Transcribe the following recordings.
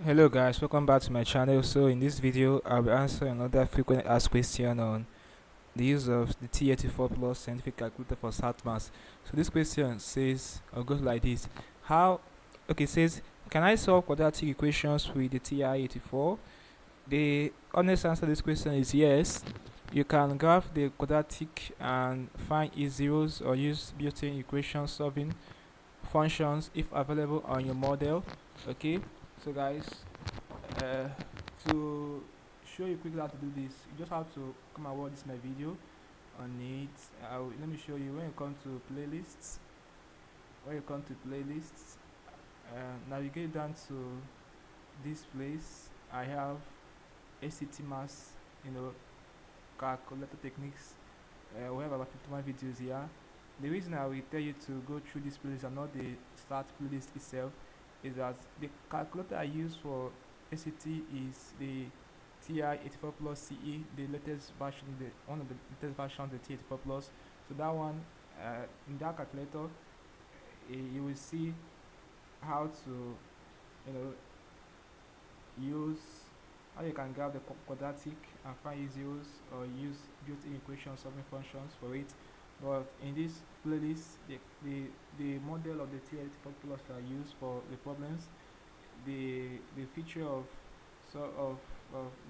Hello guys, welcome back to my channel. So in this video I'll be answering another frequently asked question on the use of the TI-84 plus scientific calculator for SAT maths. So this question says or goes like this. It says, can I solve quadratic equations with the TI-84? The honest answer to this question is yes. You can graph the quadratic and find its zeros or use built-in equation solving functions if available on your model. Okay, so guys, uh, to show you quickly how to do this, you just have to come and watch this my video on it. Let me show you. When you come to playlists, navigate down to this place. I have ACT mass, calculator techniques. We have about 51 videos here. The reason I will tell you to go through this playlist and not the start playlist itself is that the calculator I use for ACT is the TI-84 plus CE, the latest version, one of the latest versions of the TI-84 plus. So that one, in that calculator, you will see how to, you know, use how you can grab the quadratic and find its zeros or use built-in equation solving functions for it. But in this playlist, the model of the TI-84 plus are used for the problems. The feature of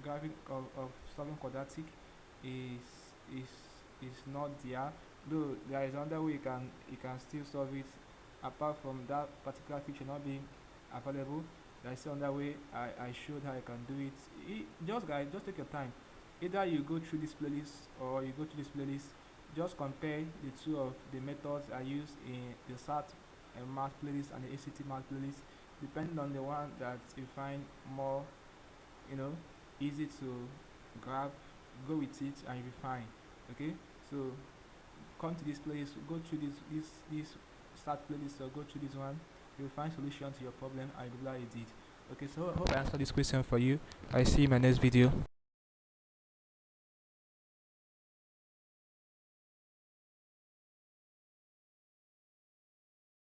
graphing of solving quadratic is is is not there. Though there is another way you can still solve it apart from that particular feature not being available. There is still another way I showed how you can do it. Just guys, just take your time. Either you go through this playlist or you go to this playlist. Just compare the two of the methods I use in the SAT and math playlist and the ACT math playlist. Depending on the one that you find more, you know, easy to grab, go with it and you'll be fine. Okay, so come to this place, go through this start playlist or go through this one. You'll find solution to your problem and you'll be glad you did. Okay, so I hope I answered this question for you. I see you in my next video.